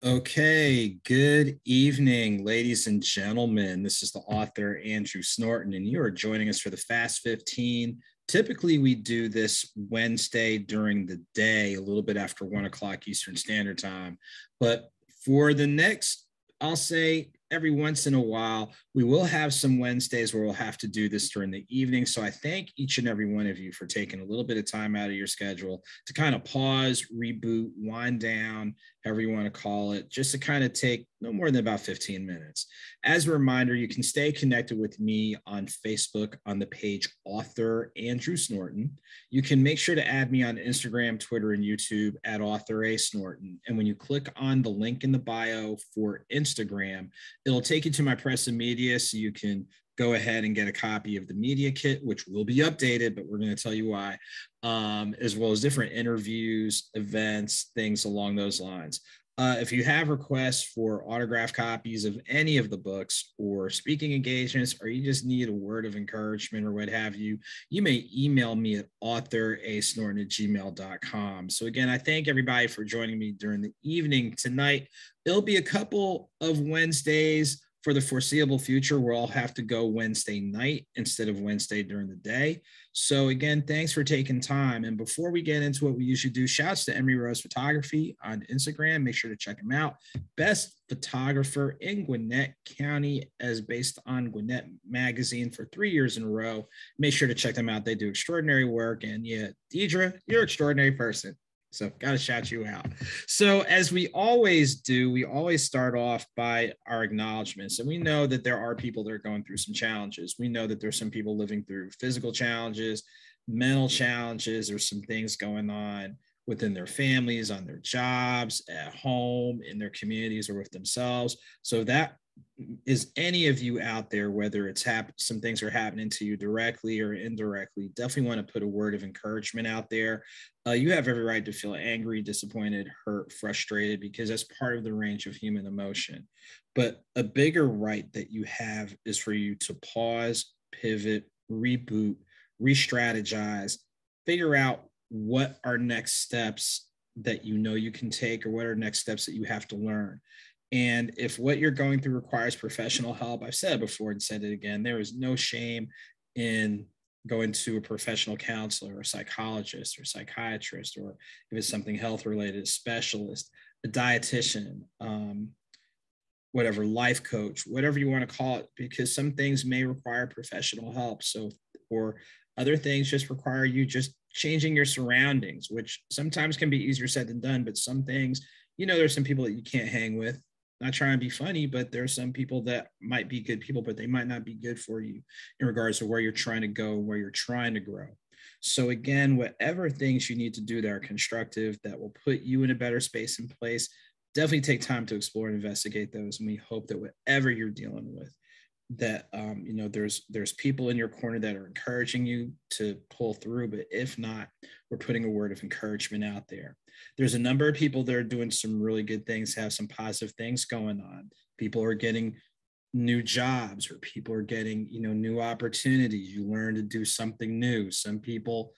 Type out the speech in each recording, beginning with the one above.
Okay, good evening, ladies and gentlemen. This is the author Andrew Snorton, and you are joining us for the Fast 15. Typically, we do this Wednesday during the day, a little bit after 1 o'clock Eastern Standard Time. But for the next, I'll say every once in a while, we will have some Wednesdays where we'll have to do this during the evening. So I thank each and every one of you for taking a little bit of time out of your schedule to kind of pause, reboot, wind down, however you want to call it, just to kind of take no more than about 15 minutes. As a reminder, you can stay connected with me on Facebook on the page Author Andrew Snorton. You can make sure to add me on Instagram, Twitter, and YouTube at AuthorASnorton. And when you click on the link in the bio for Instagram, it'll take you to my press and media so you can go ahead and get a copy of the media kit, which will be updated, but we're going to tell you why, as well as different interviews, events, things along those lines. If you have requests for autographed copies of any of the books or speaking engagements, or you just need a word of encouragement or what have you, you may email me at AuthorASnorton@gmail.com. So again, I thank everybody for joining me during the evening tonight. It'll be a couple of Wednesdays for the foreseeable future where I'll have to go Wednesday night instead of Wednesday during the day. So again, thanks for taking time. And before we get into what we usually do, shouts to Emery Rose Photography on Instagram. Make sure to check him out. Best photographer in Gwinnett County, as based on Gwinnett Magazine for 3 years in a row. Make sure to check them out. They do extraordinary work. And yeah, Deidre, you're an extraordinary person. So got to shout you out. So as we always do, we always start off by our acknowledgments. And we know that there are people that are going through some challenges. We know that there's some people living through physical challenges, mental challenges. There's some things going on within their families, on their jobs, at home, in their communities, or with themselves. So that is any of you out there, whether it's some things are happening to you directly or indirectly, definitely want to put a word of encouragement out there. You have every right to feel angry, disappointed, hurt, frustrated, because that's part of the range of human emotion. But a bigger right that you have is for you to pause, pivot, reboot, re-strategize, figure out what are next steps that you know you can take, or what are next steps that you have to learn. And if what you're going through requires professional help, I've said it before and said it again, there is no shame in going to a professional counselor or psychologist or psychiatrist, or if it's something health related, a specialist, a dietitian, whatever, life coach, whatever you want to call it, because some things may require professional help. So, or other things just require you just changing your surroundings, which sometimes can be easier said than done. But some things, there's some people that you can't hang with. Not trying to be funny, but there's some people that might be good people, but they might not be good for you in regards to where you're trying to go, where you're trying to grow. So again, whatever things you need to do that are constructive, that will put you in a better space and place, definitely take time to explore and investigate those. And we hope that whatever you're dealing with, that there's people in your corner that are encouraging you to pull through. But if not, we're putting a word of encouragement out there. There's a number of people that are doing some really good things, have some positive things going on. People are getting new jobs, or people are getting new opportunities. You learn to do something new. Some people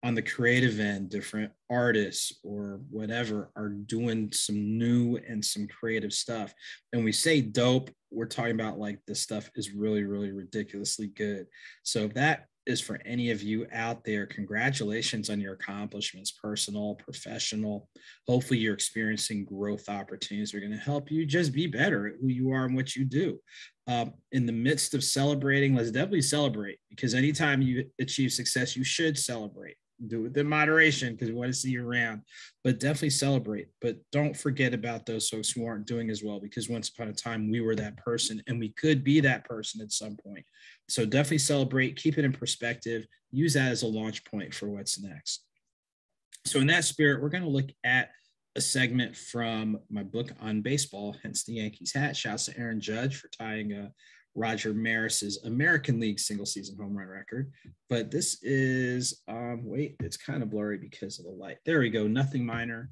on the creative end, different artists or whatever, are doing some new and some creative stuff. And we say dope, we're talking about like this stuff is really, really ridiculously good. So if that is for any of you out there, congratulations on your accomplishments, personal, professional. Hopefully you're experiencing growth opportunities that are going to help you just be better at who you are and what you do. In the midst of celebrating, let's definitely celebrate, because anytime you achieve success, you should celebrate. Do it in moderation, because we want to see you around, but definitely celebrate. But don't forget about those folks who aren't doing as well, because once upon a time we were that person, and we could be that person at some point. So definitely celebrate, keep it in perspective, use that as a launch point for what's next. So in that spirit, we're going to look at a segment from my book on baseball, hence the Yankees hat. Shouts to Aaron Judge for tying Roger Maris's American League single season home run record. But this is, it's kind of blurry because of the light. There we go. Nothing Minor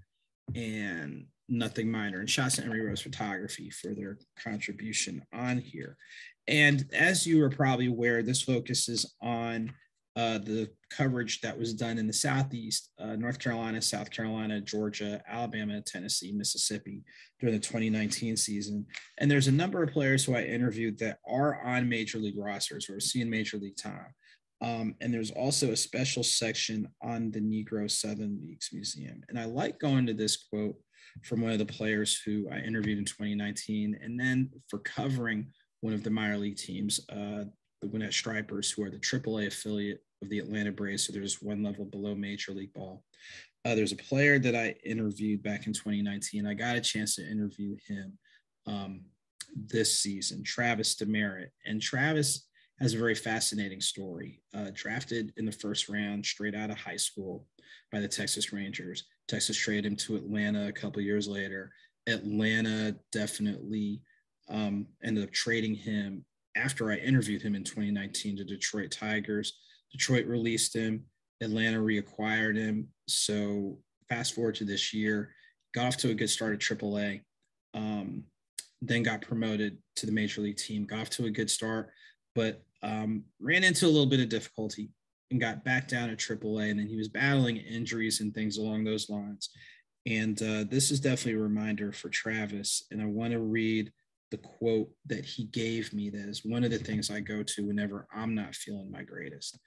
and Nothing Minor. And shouts to Emery Rose Photography for their contribution on here. And as you are probably aware, this focuses on the coverage that was done in the Southeast, North Carolina, South Carolina, Georgia, Alabama, Tennessee, Mississippi during the 2019 season. And there's a number of players who I interviewed that are on major league rosters or seeing major league time. And there's also a special section on the Negro Southern Leagues Museum. And I like going to this quote from one of the players who I interviewed in 2019. And then for covering one of the minor league teams, the Gwinnett Stripers, who are the AAA affiliate of the Atlanta Braves. So there's one level below Major League Ball. There's a player that I interviewed back in 2019. I got a chance to interview him this season, Travis Demerit. And Travis has a very fascinating story. Drafted in the first round straight out of high school by the Texas Rangers. Texas traded him to Atlanta a couple years later. Atlanta definitely ended up trading him after I interviewed him in 2019 to Detroit Tigers. Detroit released him. Atlanta reacquired him. So fast forward to this year, got off to a good start at AAA, then got promoted to the major league team, got off to a good start, but ran into a little bit of difficulty and got back down at AAA. And then he was battling injuries and things along those lines. And this is definitely a reminder for Travis. And I want to read the quote that he gave me. That is one of the things I go to whenever I'm not feeling my greatest.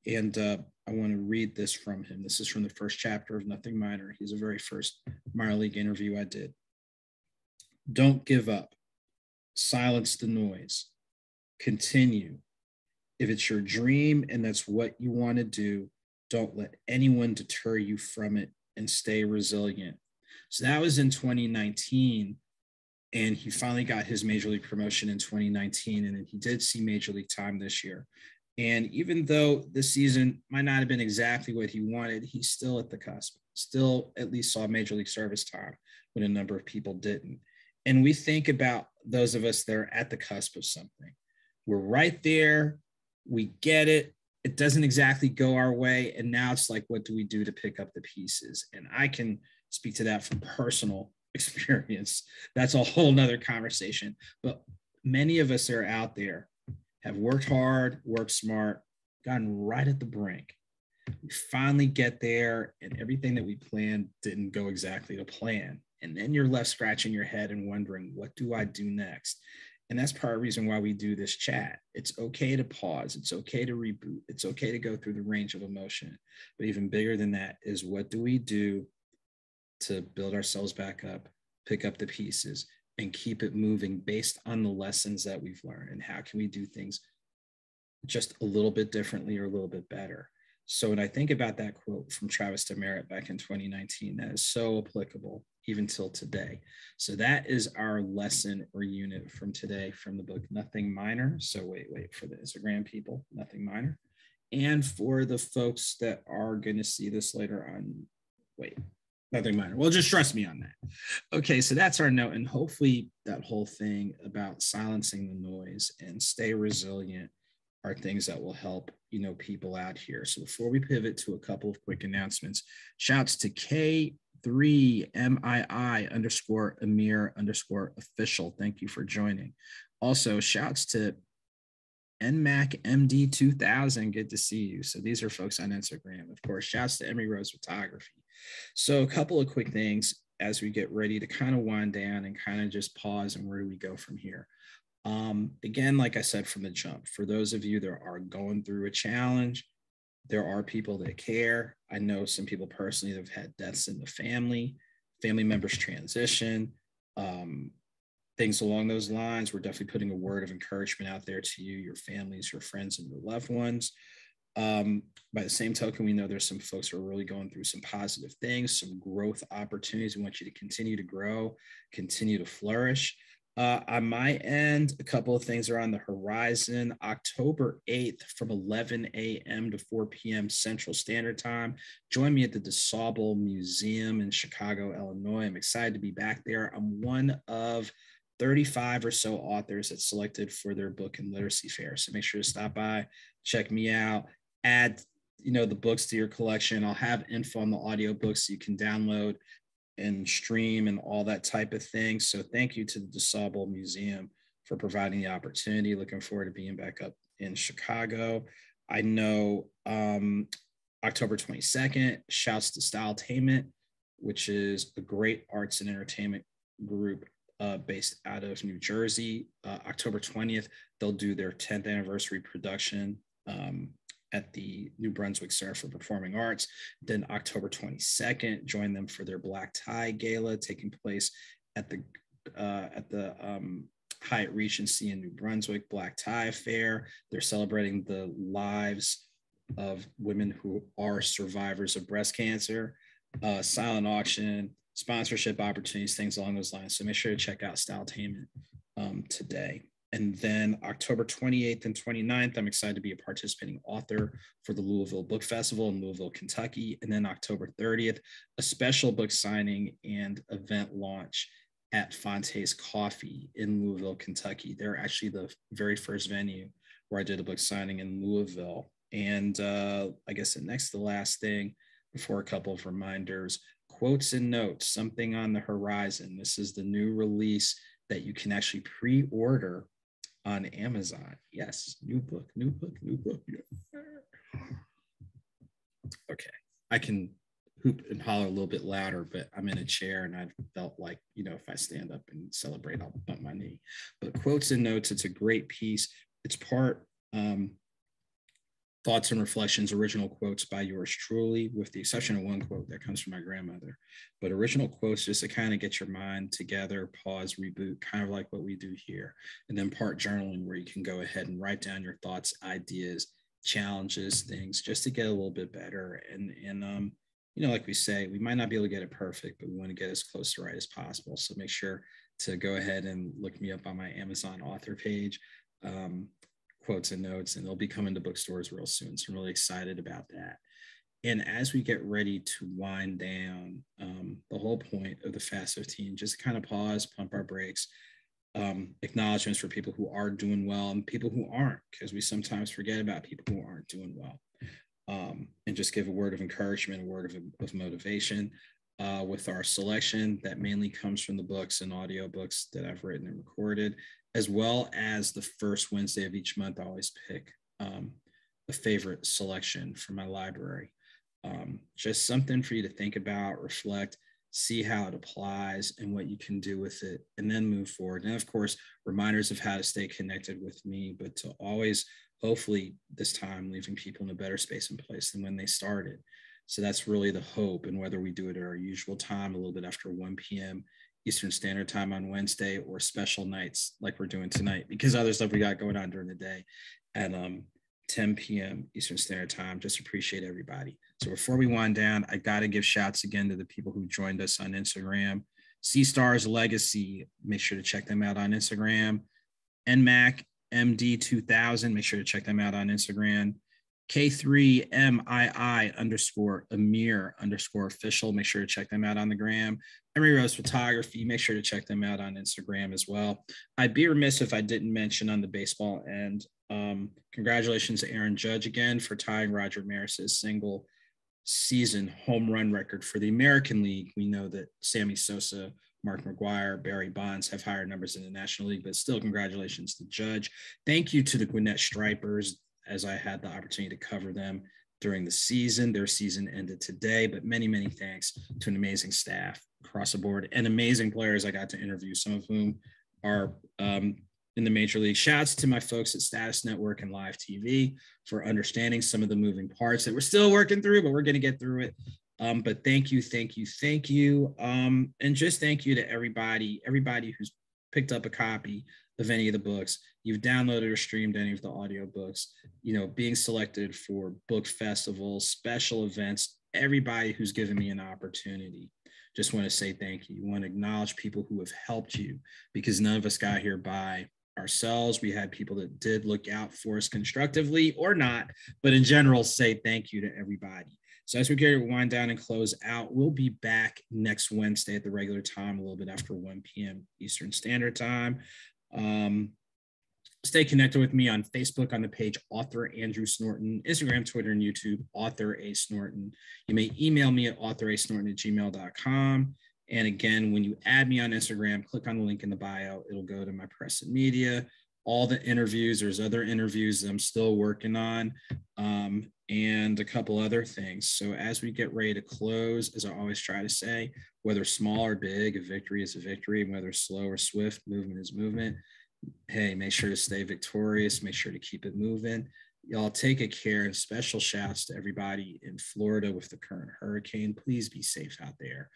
And I want to read this from him. This is from the first chapter of Nothing Minor. He's the very first minor league interview I did. Don't give up. Silence the noise. Continue. If it's your dream and that's what you want to do, don't let anyone deter you from it and stay resilient. So that was in 2019. And he finally got his major league promotion in 2019. And then he did see major league time this year. And even though this season might not have been exactly what he wanted, he's still at the cusp, still at least saw major league service time when a number of people didn't. And we think about those of us that are at the cusp of something. We're right there. We get it. It doesn't exactly go our way. And now it's like, what do we do to pick up the pieces? And I can speak to that from personal experience. That's a whole nother conversation. But many of us that are out there have worked hard, worked smart, gotten right at the brink. We finally get there and everything that we planned didn't go exactly to plan. And then you're left scratching your head and wondering, what do I do next? And that's part of the reason why we do this chat. It's okay to pause. It's okay to reboot. It's okay to go through the range of emotion. But even bigger than that is, what do we do to build ourselves back up, pick up the pieces, and keep it moving based on the lessons that we've learned? And how can we do things just a little bit differently or a little bit better? So when I think about that quote from Travis Demerit back in 2019, that is so applicable even till today. So that is our lesson or unit from today from the book Nothing Minor. So wait for the Instagram people, Nothing Minor. And for the folks that are going to see this later on, Nothing Minor. Well, just trust me on that. Okay, so that's our note. And hopefully that whole thing about silencing the noise and stay resilient are things that will help, people out here. So before we pivot to a couple of quick announcements, shouts to K3MII_Amir_official. Thank you for joining. Also, shouts to NMAC MD 2000. Good to see you. So these are folks on Instagram. Of course, shouts to Emery Rose Photography. So a couple of quick things as we get ready to kind of wind down and kind of just pause, and where do we go from here? Again, like I said from the jump, for those of you that are going through a challenge, there are people that care. I know some people personally that have had deaths in the family members transition, things along those lines. We're definitely putting a word of encouragement out there to you, your families, your friends, and your loved ones. By the same token, we know there's some folks who are really going through some positive things, some growth opportunities. We want you to continue to grow, continue to flourish. On my end, a couple of things are on the horizon. October 8th from 11 a.m. to 4 p.m. Central Standard Time. Join me at the DeSable Museum in Chicago, Illinois. I'm excited to be back there. I'm one of 35 or so authors that's selected for their book and literacy fair. So make sure to stop by, check me out, add the books to your collection. I'll have info on the audiobooks so you can download and stream and all that type of thing. So thank you to the DeSable Museum for providing the opportunity. Looking forward to being back up in Chicago. I know October 22nd, shouts to Styletainment, which is a great arts and entertainment group based out of New Jersey. October 20th, they'll do their 10th anniversary production at the New Brunswick Center for Performing Arts. Then October 22nd, join them for their Black Tie Gala taking place at the Hyatt Regency in New Brunswick, Black Tie Affair. They're celebrating the lives of women who are survivors of breast cancer, silent auction, sponsorship opportunities, things along those lines. So make sure to check out Styletainment today. And then October 28th and 29th, I'm excited to be a participating author for the Louisville Book Festival in Louisville, Kentucky. And then October 30th, a special book signing and event launch at Fonte's Coffee in Louisville, Kentucky. They're actually the very first venue where I did a book signing in Louisville. And I guess the next to the last thing before a couple of reminders, Quotes and Notes, something on the horizon. This is the new release that you can actually pre-order on Amazon. Yes, new book. Okay, I can hoop and holler a little bit louder, but I'm in a chair and I felt like, if I stand up and celebrate, I'll bump my knee. But Quotes and Notes, it's a great piece. It's part thoughts and reflections, original quotes by yours truly, with the exception of one quote that comes from my grandmother. But original quotes just to kind of get your mind together, pause, reboot, kind of like what we do here. And then part journaling, where you can go ahead and write down your thoughts, ideas, challenges, things, just to get a little bit better. And like we say, we might not be able to get it perfect, but we want to get as close to right as possible. So make sure to go ahead and look me up on my Amazon author page. Quotes and Notes, and they'll be coming to bookstores real soon. So I'm really excited about that. And as we get ready to wind down, the whole point of the Fast 15, just kind of pause, pump our brakes, acknowledgments for people who are doing well and people who aren't, because we sometimes forget about people who aren't doing well. And just give a word of encouragement, a word of motivation with our selection that mainly comes from the books and audiobooks that I've written and recorded, as well as the first Wednesday of each month. I always pick a favorite selection from my library. Just something for you to think about, reflect, see how it applies and what you can do with it, and then move forward. And of course, reminders of how to stay connected with me, but to always, hopefully this time, leaving people in a better space and place than when they started. So that's really the hope. And whether we do it at our usual time, a little bit after 1 p.m. Eastern Standard Time on Wednesday, or special nights like we're doing tonight, because other stuff we got going on during the day at 10 p.m. Eastern Standard Time. Just appreciate everybody. So before we wind down, I got to give shouts again to the people who joined us on Instagram. Sea Stars Legacy, make sure to check them out on Instagram. NMAC MD 2000, make sure to check them out on Instagram. K3MII_Amir_official. Make sure to check them out on the gram. Emery Rose Photography. Make sure to check them out on Instagram as well. I'd be remiss if I didn't mention on the baseball end, congratulations to Aaron Judge again for tying Roger Maris's single season home run record for the American League. We know that Sammy Sosa, Mark McGuire, Barry Bonds have higher numbers in the National League, but still congratulations to Judge. Thank you to the Gwinnett Stripers, as I had the opportunity to cover them during the season. Their season ended today, but many, many thanks to an amazing staff across the board and amazing players I got to interview, some of whom are in the major league. Shouts to my folks at Status Network and Live TV for understanding some of the moving parts that we're still working through, but we're going to get through it. But thank you. And just thank you to everybody who's picked up a copy of any of the books, you've downloaded or streamed any of the audiobooks, being selected for book festivals, special events, everybody who's given me an opportunity. Just want to say thank you. You want to acknowledge people who have helped you, because none of us got here by ourselves. We had people that did look out for us constructively or not, but in general, say thank you to everybody. So as we get to wind down and close out, we'll be back next Wednesday at the regular time, a little bit after 1 p.m. Eastern Standard Time. Stay connected with me on Facebook on the page Author Andrew Snorton, Instagram, Twitter, and YouTube, AuthorASnorton. You may email me at AuthorASnorton@gmail.com. And again, when you add me on Instagram, click on the link in the bio. It'll go to my press and media, all the interviews. There's other interviews that I'm still working on, and a couple other things. So as we get ready to close, as I always try to say, whether small or big, a victory is a victory, and whether slow or swift, movement is movement. Hey, make sure to stay victorious. Make sure to keep it moving. Y'all take a care, and special shouts to everybody in Florida with the current hurricane. Please be safe out there.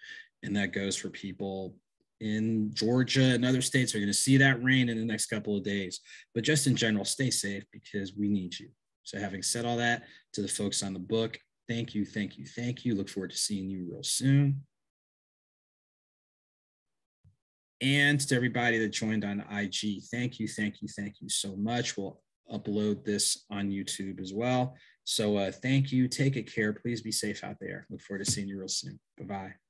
And that goes for people in Georgia and other states are going to see that rain in the next couple of days. But just in general, stay safe because we need you. So having said all that, to the folks on the book, thank you, thank you, thank you. Look forward to seeing you real soon. And to everybody that joined on IG, thank you, thank you, thank you so much. We'll upload this on YouTube as well. So thank you. Take it care. Please be safe out there. Look forward to seeing you real soon. Bye-bye.